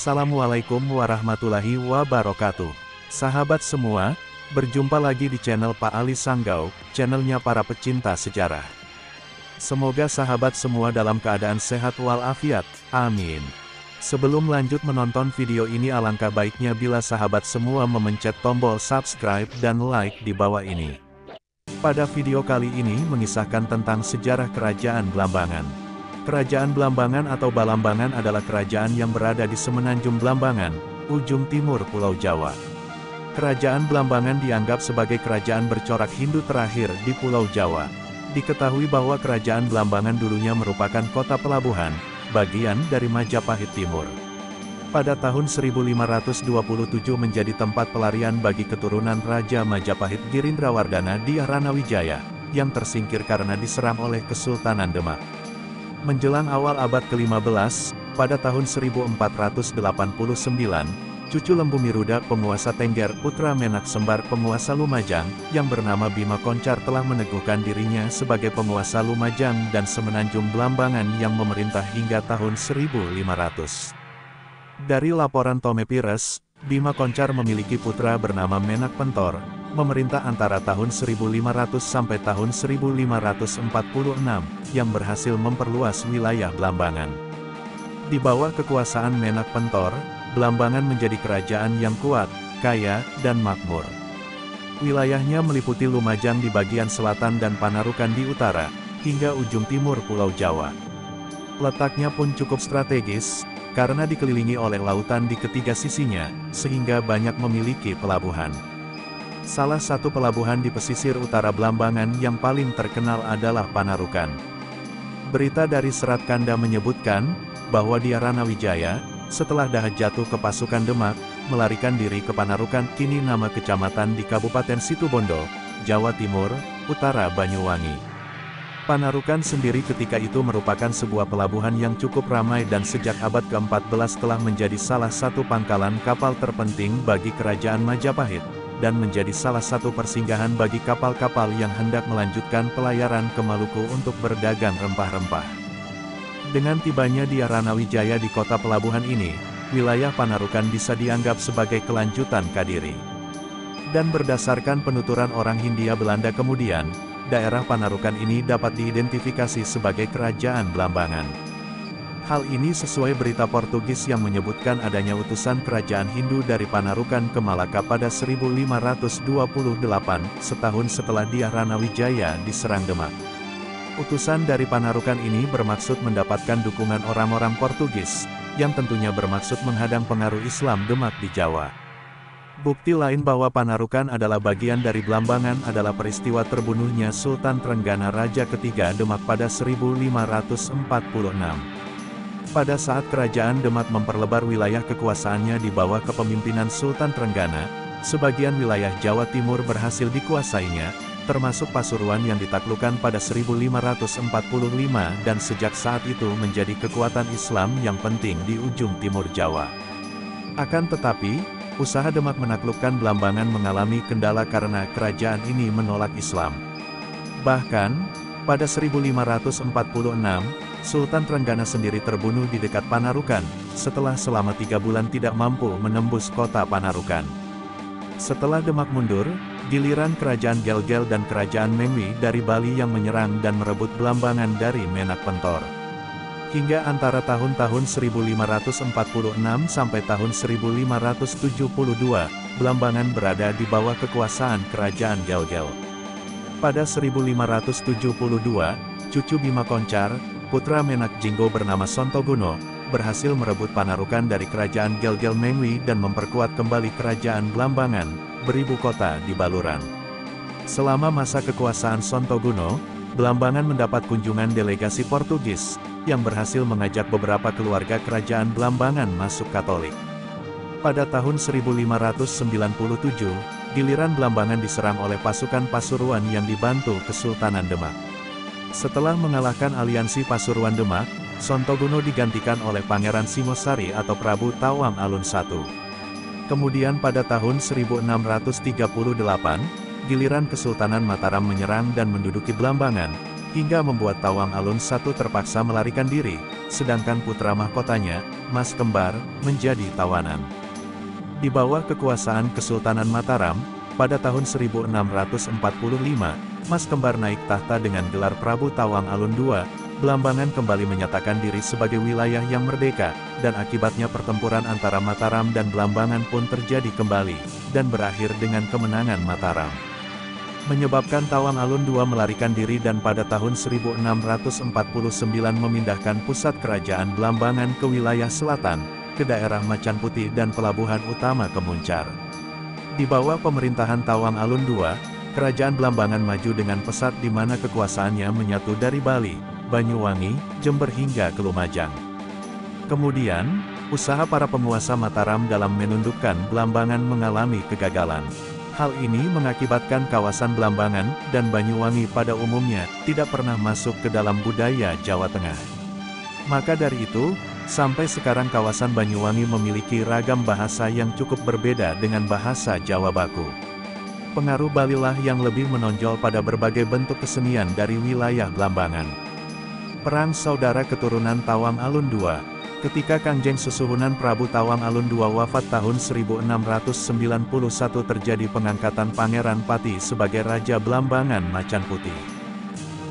Assalamualaikum warahmatullahi wabarakatuh. Sahabat semua, berjumpa lagi di channel Pak Ali Sanggau, channelnya para pecinta sejarah. Semoga sahabat semua dalam keadaan sehat walafiat, amin. Sebelum lanjut menonton video ini, alangkah baiknya bila sahabat semua memencet tombol subscribe dan like di bawah ini. Pada video kali ini mengisahkan tentang sejarah Kerajaan Blambangan. Kerajaan Blambangan atau Balambangan adalah kerajaan yang berada di Semenanjung Blambangan, ujung timur Pulau Jawa. Kerajaan Blambangan dianggap sebagai kerajaan bercorak Hindu terakhir di Pulau Jawa. Diketahui bahwa Kerajaan Blambangan dulunya merupakan kota pelabuhan, bagian dari Majapahit Timur. Pada tahun 1527 menjadi tempat pelarian bagi keturunan Raja Majapahit Girindrawardhana di Ranawijaya, yang tersingkir karena diserang oleh Kesultanan Demak. Menjelang awal abad ke-15, pada tahun 1489, cucu Lembu Miruda penguasa Tengger putra Menak Sembar penguasa Lumajang, yang bernama Bima Koncar telah meneguhkan dirinya sebagai penguasa Lumajang dan Semenanjung Blambangan yang memerintah hingga tahun 1500. Dari laporan Tome Pires, Bima Koncar memiliki putra bernama Menak Pentor, memerintah antara tahun 1500 sampai tahun 1546, yang berhasil memperluas wilayah Blambangan. Di bawah kekuasaan Menak Pentor, Blambangan menjadi kerajaan yang kuat, kaya, dan makmur. Wilayahnya meliputi Lumajang di bagian selatan dan Panarukan di utara, hingga ujung timur Pulau Jawa. Letaknya pun cukup strategis, karena dikelilingi oleh lautan di ketiga sisinya, sehingga banyak memiliki pelabuhan. Salah satu pelabuhan di pesisir utara Blambangan yang paling terkenal adalah Panarukan. Berita dari Serat Kanda menyebutkan, bahwa di Ranawijaya, setelah Dahak jatuh ke pasukan Demak, melarikan diri ke Panarukan, kini nama kecamatan di Kabupaten Situbondo, Jawa Timur, Utara Banyuwangi. Panarukan sendiri ketika itu merupakan sebuah pelabuhan yang cukup ramai dan sejak abad ke-14 telah menjadi salah satu pangkalan kapal terpenting bagi Kerajaan Majapahit, dan menjadi salah satu persinggahan bagi kapal-kapal yang hendak melanjutkan pelayaran ke Maluku untuk berdagang rempah-rempah. Dengan tibanya di Ranawijaya di kota pelabuhan ini, wilayah Panarukan bisa dianggap sebagai kelanjutan Kadiri. Dan berdasarkan penuturan orang Hindia Belanda kemudian, daerah Panarukan ini dapat diidentifikasi sebagai Kerajaan Blambangan. Hal ini sesuai berita Portugis yang menyebutkan adanya utusan kerajaan Hindu dari Panarukan ke Malaka pada 1528, setahun setelah Dyah Ranawijaya diserang Demak. Utusan dari Panarukan ini bermaksud mendapatkan dukungan orang-orang Portugis, yang tentunya bermaksud menghadang pengaruh Islam Demak di Jawa. Bukti lain bahwa Panarukan adalah bagian dari Blambangan adalah peristiwa terbunuhnya Sultan Trenggana Raja ketiga Demak pada 1546. Pada saat Kerajaan Demak memperlebar wilayah kekuasaannya di bawah kepemimpinan Sultan Trenggana, sebagian wilayah Jawa Timur berhasil dikuasainya, termasuk Pasuruan yang ditaklukkan pada 1545 dan sejak saat itu menjadi kekuatan Islam yang penting di ujung timur Jawa. Akan tetapi, usaha Demak menaklukkan Blambangan mengalami kendala karena kerajaan ini menolak Islam. Bahkan, pada 1546, Sultan Trenggana sendiri terbunuh di dekat Panarukan, setelah selama 3 bulan tidak mampu menembus kota Panarukan. Setelah Demak mundur, giliran Kerajaan Gelgel dan Kerajaan Mengwi dari Bali yang menyerang dan merebut Blambangan dari Menak Pentor. Hingga antara tahun-tahun 1546 sampai tahun 1572, Blambangan berada di bawah kekuasaan Kerajaan Gelgel. Pada 1572, cucu Bima Koncar, putra Menak Jinggo bernama Sontoguno, berhasil merebut Panarukan dari Kerajaan Gelgel Mengwi dan memperkuat kembali Kerajaan Blambangan, beribu kota di Baluran. Selama masa kekuasaan Sontoguno, Blambangan mendapat kunjungan delegasi Portugis, yang berhasil mengajak beberapa keluarga Kerajaan Blambangan masuk Katolik. Pada tahun 1597, giliran Blambangan diserang oleh pasukan Pasuruan yang dibantu Kesultanan Demak. Setelah mengalahkan aliansi Pasuruan Demak, Sontoguno digantikan oleh Pangeran Singosari atau Prabu Tawang Alun I. Kemudian pada tahun 1638, giliran Kesultanan Mataram menyerang dan menduduki Blambangan, hingga membuat Tawang Alun I terpaksa melarikan diri, sedangkan putra mahkotanya, Mas Kembar, menjadi tawanan. Di bawah kekuasaan Kesultanan Mataram, pada tahun 1645, Mas Kembar naik tahta dengan gelar Prabu Tawang Alun II. Blambangan kembali menyatakan diri sebagai wilayah yang merdeka, dan akibatnya pertempuran antara Mataram dan Blambangan pun terjadi kembali, dan berakhir dengan kemenangan Mataram. Menyebabkan Tawang Alun II melarikan diri dan pada tahun 1649 memindahkan pusat kerajaan Blambangan ke wilayah selatan, ke daerah Macan Putih dan pelabuhan utama Kemuncar. Di bawah pemerintahan Tawang Alun II, kerajaan Blambangan maju dengan pesat di mana kekuasaannya menyatu dari Bali, Banyuwangi, Jember hingga ke Lumajang. Kemudian, usaha para penguasa Mataram dalam menundukkan Blambangan mengalami kegagalan. Hal ini mengakibatkan kawasan Blambangan dan Banyuwangi pada umumnya tidak pernah masuk ke dalam budaya Jawa Tengah. Maka dari itu, sampai sekarang kawasan Banyuwangi memiliki ragam bahasa yang cukup berbeda dengan bahasa Jawa baku. Pengaruh Balilah yang lebih menonjol pada berbagai bentuk kesenian dari wilayah Blambangan. Perang Saudara Keturunan Tawang Alun II. Ketika Kangjeng Susuhunan Prabu Tawang Alun II wafat tahun 1691 terjadi pengangkatan Pangeran Pati sebagai Raja Blambangan Macan Putih.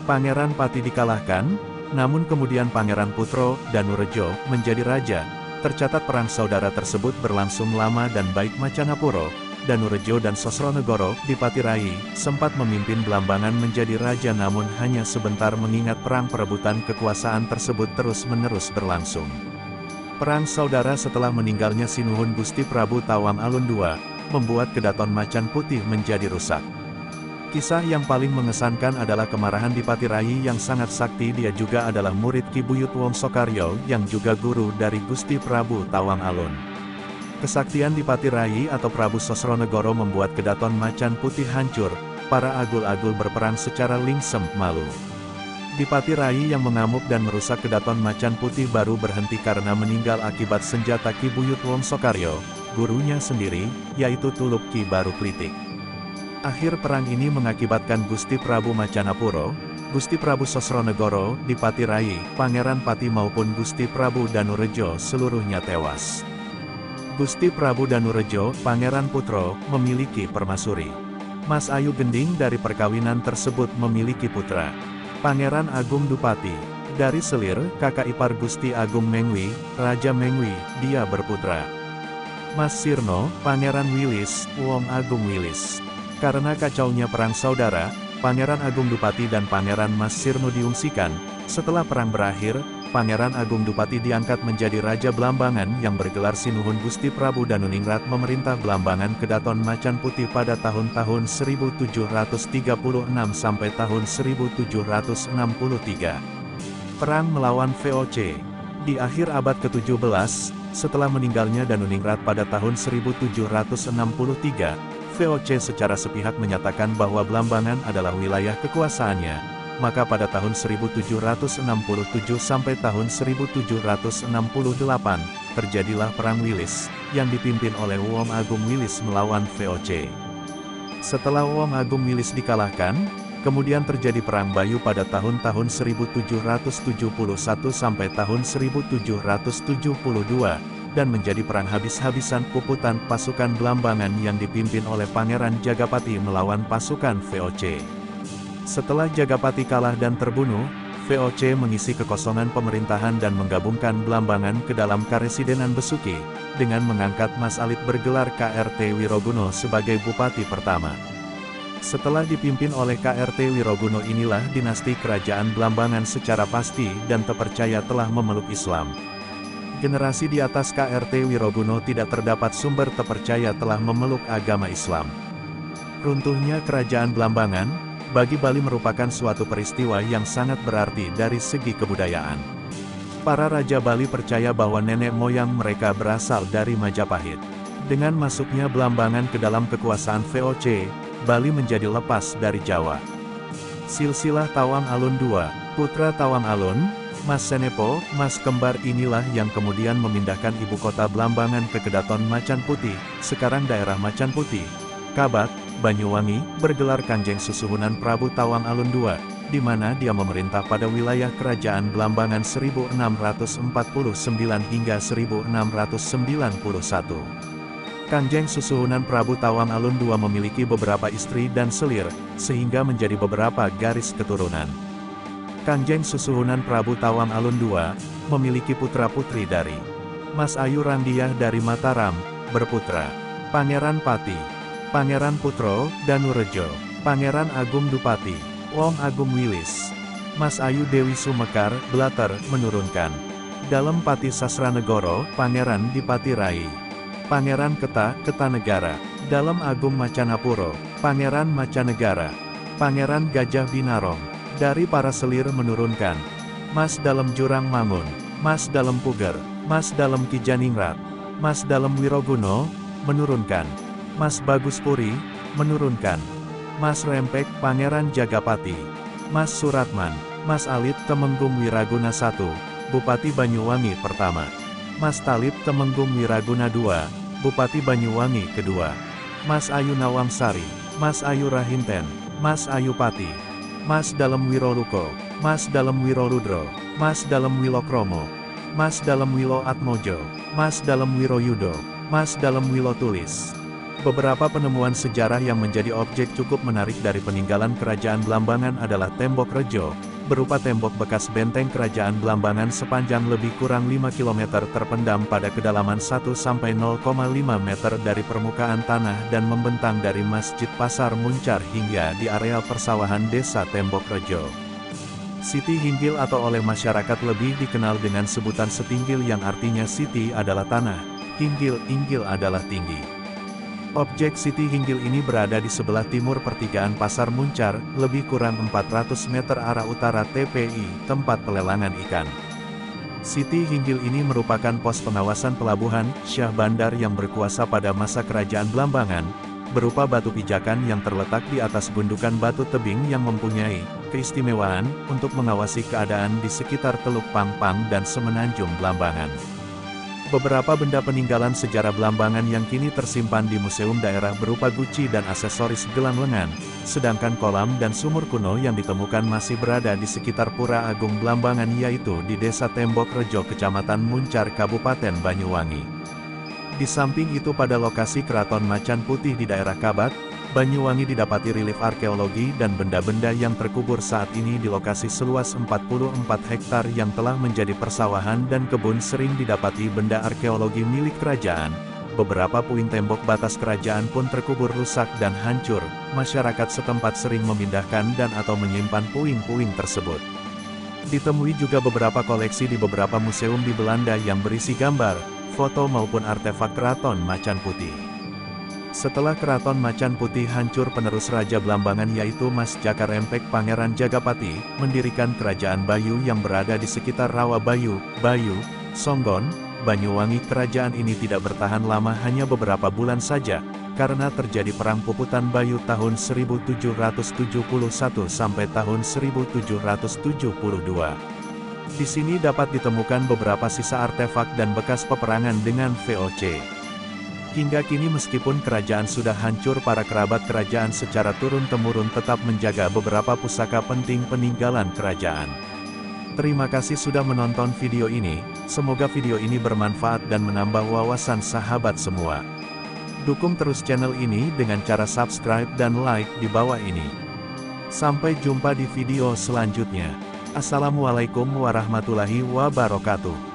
Pangeran Pati dikalahkan, namun kemudian Pangeran Putro, Danurejo, menjadi raja. Tercatat perang saudara tersebut berlangsung lama dan baik Macanapuro, Danurejo dan Sosronegoro, di Patirai, sempat memimpin Blambangan menjadi raja namun hanya sebentar mengingat perang perebutan kekuasaan tersebut terus-menerus berlangsung. Perang saudara setelah meninggalnya Sinuhun Gusti Prabu Tawang Alun II, membuat Kedaton Macan Putih menjadi rusak. Kisah yang paling mengesankan adalah kemarahan di Patirai yang sangat sakti. Dia juga adalah murid Ki Buyut Wongsokaryo yang juga guru dari Gusti Prabu Tawang Alun. Kesaktian di Patirai atau Prabu Sosronegoro membuat Kedaton Macan Putih hancur, para agul-agul berperang secara lingsem malu. Di Patirai yang mengamuk dan merusak Kedaton Macan Putih baru berhenti karena meninggal akibat senjata Ki Buyut Wongsokaryo, gurunya sendiri, yaitu Tuluk Ki Baru Klitik. Akhir perang ini mengakibatkan Gusti Prabu Macanapuro, Gusti Prabu Sosronegoro, di Patirai, Pangeran Pati maupun Gusti Prabu Danurejo seluruhnya tewas. Gusti Prabu Danurejo, Pangeran Putro, memiliki permaisuri. Mas Ayu Gending dari perkawinan tersebut memiliki putra, Pangeran Agung Dupati. Dari selir, kakak ipar Gusti Agung Mengwi, Raja Mengwi, dia berputra Mas Sirno, Pangeran Wilis, Wong Agung Wilis. Karena kacaunya perang saudara, Pangeran Agung Dupati dan Pangeran Mas Sirno diungsikan. Setelah perang berakhir, Pangeran Agung Dupati diangkat menjadi Raja Blambangan yang bergelar Sinuhun Gusti Prabu Danuningrat memerintah Blambangan Kedaton Macan Putih pada tahun-tahun 1736 sampai tahun 1763. Perang melawan VOC. Di akhir abad ke-17, setelah meninggalnya Danuningrat pada tahun 1763, VOC secara sepihak menyatakan bahwa Blambangan adalah wilayah kekuasaannya. Maka pada tahun 1767 sampai tahun 1768, terjadilah Perang Wilis, yang dipimpin oleh Wong Agung Wilis melawan VOC. Setelah Wong Agung Wilis dikalahkan, kemudian terjadi Perang Bayu pada tahun-tahun 1771 sampai tahun 1772, dan menjadi perang habis-habisan puputan pasukan Blambangan yang dipimpin oleh Pangeran Jagapati melawan pasukan VOC. Setelah Jagapati kalah dan terbunuh, VOC mengisi kekosongan pemerintahan dan menggabungkan Blambangan ke dalam Karesidenan Besuki, dengan mengangkat Mas Alit bergelar KRT Wiroguno sebagai Bupati pertama. Setelah dipimpin oleh KRT Wiroguno inilah dinasti kerajaan Blambangan secara pasti dan terpercaya telah memeluk Islam. Generasi di atas KRT Wiroguno tidak terdapat sumber terpercaya telah memeluk agama Islam. Runtuhnya kerajaan Blambangan bagi Bali merupakan suatu peristiwa yang sangat berarti dari segi kebudayaan. Para Raja Bali percaya bahwa nenek moyang mereka berasal dari Majapahit. Dengan masuknya Blambangan ke dalam kekuasaan VOC, Bali menjadi lepas dari Jawa. Silsilah Tawang Alun II, putra Tawang Alun, Mas Senepo, Mas Kembar inilah yang kemudian memindahkan ibu kota Blambangan ke Kedaton Macan Putih, sekarang daerah Macan Putih, Kabat, Banyuwangi, bergelar Kanjeng Susuhunan Prabu Tawang Alun II. di mana dia memerintah pada wilayah kerajaan Blambangan 1649 hingga 1691. Kanjeng Susuhunan Prabu Tawang Alun II memiliki beberapa istri dan selir, sehingga menjadi beberapa garis keturunan. Kanjeng Susuhunan Prabu Tawang Alun II memiliki putra-putri dari Mas Ayu Randiah dari Mataram, berputra Pangeran Pati, Pangeran Putro, Danurejo, Pangeran Agung Dupati, Wong Agung Wilis. Mas Ayu Dewi Sumekar, Blater, menurunkan. Dalam Pati Sasranegoro, Pangeran Dipati Rai. Pangeran Ketanegara. Dalam Agung Macanapuro, Pangeran Macanegara. Pangeran Gajah Binarong. Dari para selir menurunkan. Mas dalam Jurang Mangun, Mas dalam Puger, Mas dalam Kijaningrat, Mas dalam Wiroguno, menurunkan. Mas Bagus Puri, menurunkan. Mas Rempek, Pangeran Jagapati. Mas Suratman, Mas Alit Temenggung Wiraguna I, Bupati Banyuwangi pertama. Mas Talib Temenggung Wiraguna II, Bupati Banyuwangi kedua. Mas Ayu Nawamsari, Mas Ayu Rahinten, Mas Ayu Pati. Mas Dalem Wiroluko, Mas Dalem Wiroludro, Mas Dalem Wilokromo, Mas Dalem Wilo Atmojo, Mas Dalem Wiroyudo, Mas Dalem Wilotulis. Beberapa penemuan sejarah yang menjadi objek cukup menarik dari peninggalan Kerajaan Blambangan adalah Tembok Rejo, berupa tembok bekas benteng Kerajaan Blambangan sepanjang lebih kurang 5 km terpendam pada kedalaman 1-0,5 meter dari permukaan tanah dan membentang dari Masjid Pasar Muncar hingga di areal persawahan Desa Tembok Rejo. Siti Hinggil atau oleh masyarakat lebih dikenal dengan sebutan Setinggil yang artinya Siti adalah tanah, Inggil adalah tinggi. Objek Siti Hinggil ini berada di sebelah timur pertigaan Pasar Muncar, lebih kurang 400 meter arah utara TPI, tempat pelelangan ikan. Siti Hinggil ini merupakan pos pengawasan pelabuhan, Syah Bandar yang berkuasa pada masa Kerajaan Blambangan, berupa batu pijakan yang terletak di atas gundukan batu tebing yang mempunyai keistimewaan untuk mengawasi keadaan di sekitar Teluk Pangpang dan Semenanjung Blambangan. Beberapa benda peninggalan sejarah Blambangan yang kini tersimpan di museum daerah berupa guci dan aksesoris gelang lengan, sedangkan kolam dan sumur kuno yang ditemukan masih berada di sekitar Pura Agung Blambangan yaitu di Desa Tembok Rejo Kecamatan Muncar Kabupaten Banyuwangi. Di samping itu pada lokasi Keraton Macan Putih di daerah Kabat, Banyuwangi didapati relief arkeologi dan benda-benda yang terkubur saat ini di lokasi seluas 44 hektar yang telah menjadi persawahan dan kebun sering didapati benda arkeologi milik kerajaan. Beberapa puing tembok batas kerajaan pun terkubur rusak dan hancur. Masyarakat setempat sering memindahkan dan atau menyimpan puing-puing tersebut. Ditemui juga beberapa koleksi di beberapa museum di Belanda yang berisi gambar, foto maupun artefak Keraton Macan Putih. Setelah Keraton Macan Putih hancur, penerus Raja Blambangan yaitu Mas Jaka Rempek Pangeran Jagapati, mendirikan Kerajaan Bayu yang berada di sekitar Rawa Bayu, Songgon, Banyuwangi. Kerajaan ini tidak bertahan lama, hanya beberapa bulan saja, karena terjadi Perang Puputan Bayu tahun 1771 sampai tahun 1772. Di sini dapat ditemukan beberapa sisa artefak dan bekas peperangan dengan VOC. Hingga kini meskipun kerajaan sudah hancur, para kerabat kerajaan secara turun-temurun tetap menjaga beberapa pusaka penting peninggalan kerajaan. Terima kasih sudah menonton video ini, semoga video ini bermanfaat dan menambah wawasan sahabat semua. Dukung terus channel ini dengan cara subscribe dan like di bawah ini. Sampai jumpa di video selanjutnya. Assalamualaikum warahmatullahi wabarakatuh.